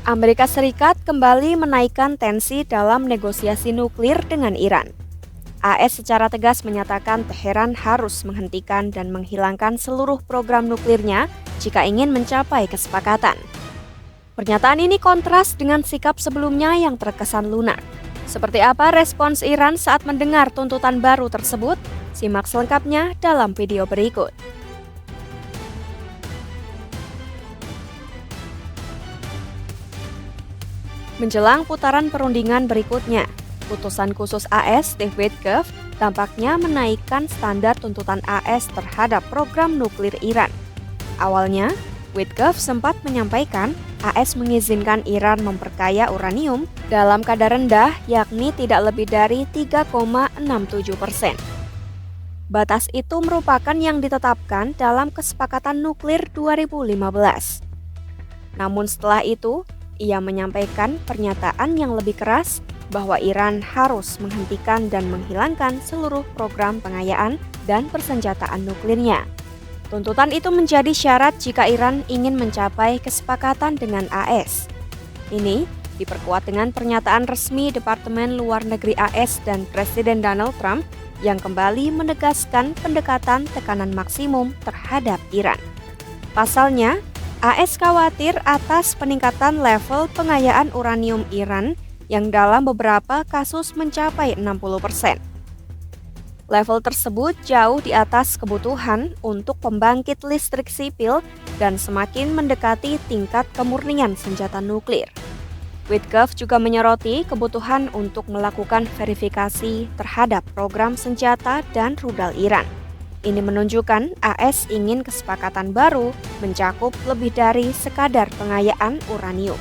Amerika Serikat kembali menaikkan tensi dalam negosiasi nuklir dengan Iran. AS secara tegas menyatakan Teheran harus menghentikan dan menghilangkan seluruh program nuklirnya jika ingin mencapai kesepakatan. Pernyataan ini kontras dengan sikap sebelumnya yang terkesan lunak. Seperti apa respons Iran saat mendengar tuntutan baru tersebut? Simak selengkapnya dalam video berikut. Menjelang putaran perundingan berikutnya, putusan khusus AS Steve Witkoff tampaknya menaikkan standar tuntutan AS terhadap program nuklir Iran. Awalnya, Witkoff sempat menyampaikan AS mengizinkan Iran memperkaya uranium dalam kadar rendah, yakni tidak lebih dari 3,67%. Batas itu merupakan yang ditetapkan dalam Kesepakatan Nuklir 2015. Namun setelah itu, ia menyampaikan pernyataan yang lebih keras bahwa Iran harus menghentikan dan menghilangkan seluruh program pengayaan dan persenjataan nuklirnya. Tuntutan itu menjadi syarat jika Iran ingin mencapai kesepakatan dengan AS. Ini diperkuat dengan pernyataan resmi Departemen Luar Negeri AS dan Presiden Donald Trump yang kembali menegaskan pendekatan tekanan maksimum terhadap Iran. Pasalnya, AS khawatir atas peningkatan level pengayaan uranium Iran yang dalam beberapa kasus mencapai 60%. Level tersebut jauh di atas kebutuhan untuk pembangkit listrik sipil dan semakin mendekati tingkat kemurnian senjata nuklir. Witkoff juga menyoroti kebutuhan untuk melakukan verifikasi terhadap program senjata dan rudal Iran. Ini menunjukkan AS ingin kesepakatan baru mencakup lebih dari sekadar pengayaan uranium.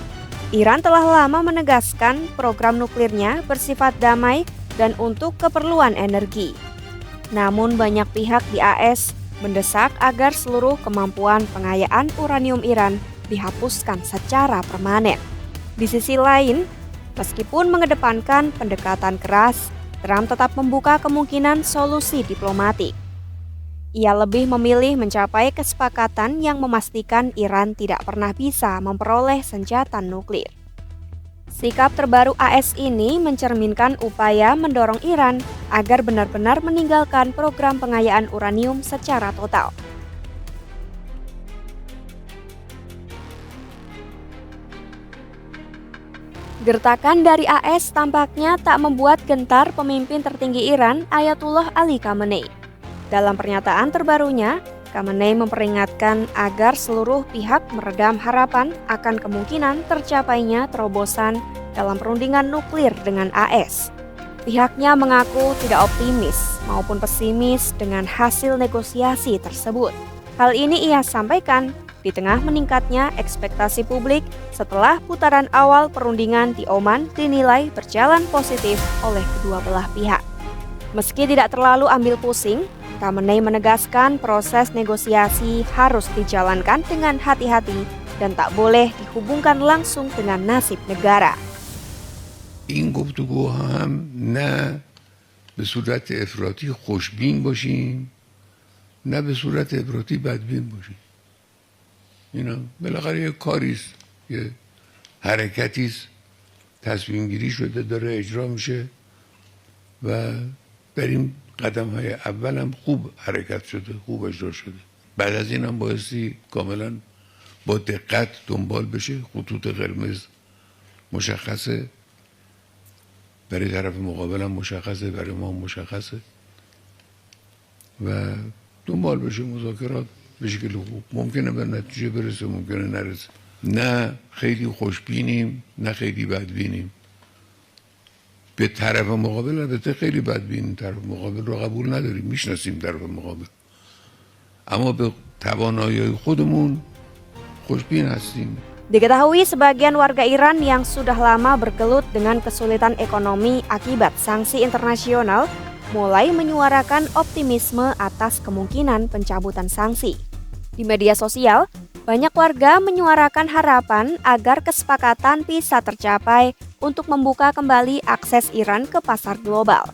Iran telah lama menegaskan program nuklirnya bersifat damai dan untuk keperluan energi. Namun banyak pihak di AS mendesak agar seluruh kemampuan pengayaan uranium Iran dihapuskan secara permanen. Di sisi lain, meskipun mengedepankan pendekatan keras, Trump tetap membuka kemungkinan solusi diplomatik. Ia lebih memilih mencapai kesepakatan yang memastikan Iran tidak pernah bisa memperoleh senjata nuklir. Sikap terbaru AS ini mencerminkan upaya mendorong Iran agar benar-benar meninggalkan program pengayaan uranium secara total. Gertakan dari AS tampaknya tak membuat gentar pemimpin tertinggi Iran, Ayatullah Ali Khamenei. Dalam pernyataan terbarunya, Khamenei memperingatkan agar seluruh pihak meredam harapan akan kemungkinan tercapainya terobosan dalam perundingan nuklir dengan AS. Pihaknya mengaku tidak optimis maupun pesimis dengan hasil negosiasi tersebut. Hal ini ia sampaikan di tengah meningkatnya ekspektasi publik setelah putaran awal perundingan di Oman dinilai berjalan positif oleh kedua belah pihak. Meski tidak terlalu ambil pusing, Khamenei menegaskan proses negosiasi harus dijalankan dengan hati-hati dan tak boleh dihubungkan langsung dengan nasib negara. این گفتگوها هم نه به صورت افراطی خوشبین باشیم نه به صورت افراطی بدبین باشیم. اینا بالاخره یه کاریست، یه حرکتیست، تصمیم گیری شده داره اجرا میشه و در این قدم های اول هم خوب حرکت شده، خوب اجرا شده. بعد از این هم بایستی کاملا با دقت دنبال بشه. خطوط قرمز مشخصه، برای طرف مقابل هم مشخصه، برای ما هم مشخصه و دنبال بشه، مذاکرات به شکل خوب. ممکنه به نتیجه برسه، ممکنه نرسه. نه خیلی خوشبینیم نه خیلی بدبینیم. به طرف مقابل البته خیلی بدبینیم، طرف مقابل رو قبول نداریم، میشناسیم طرف مقابل، اما به توانایی خودمون خوشبین هستیم. Diketahui sebagian warga Iran yang sudah lama bergelut dengan kesulitan ekonomi akibat sanksi internasional mulai menyuarakan optimisme atas kemungkinan pencabutan sanksi. Di media sosial, banyak warga menyuarakan harapan agar kesepakatan bisa tercapai untuk membuka kembali akses Iran ke pasar global.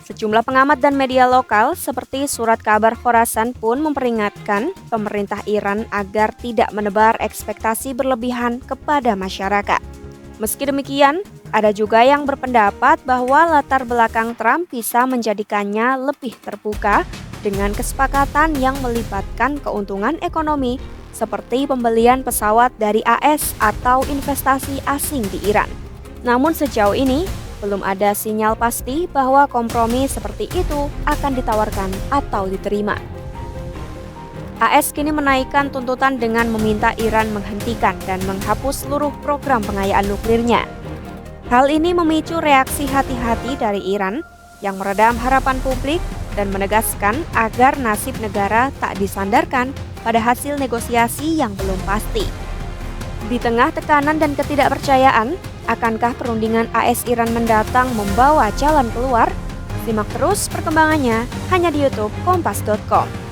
Sejumlah pengamat dan media lokal seperti Surat Kabar Khorasan pun memperingatkan pemerintah Iran agar tidak menebar ekspektasi berlebihan kepada masyarakat. Meski demikian, ada juga yang berpendapat bahwa latar belakang Trump bisa menjadikannya lebih terbuka dengan kesepakatan yang melibatkan keuntungan ekonomi seperti pembelian pesawat dari AS atau investasi asing di Iran. Namun sejauh ini, belum ada sinyal pasti bahwa kompromi seperti itu akan ditawarkan atau diterima. AS kini menaikkan tuntutan dengan meminta Iran menghentikan dan menghapus seluruh program pengayaan nuklirnya. Hal ini memicu reaksi hati-hati dari Iran yang meredam harapan publik dan menegaskan agar nasib negara tak disandarkan pada hasil negosiasi yang belum pasti. Di tengah tekanan dan ketidakpercayaan, akankah perundingan AS-Iran mendatang membawa jalan keluar? Simak terus perkembangannya hanya di YouTube Kompas.com.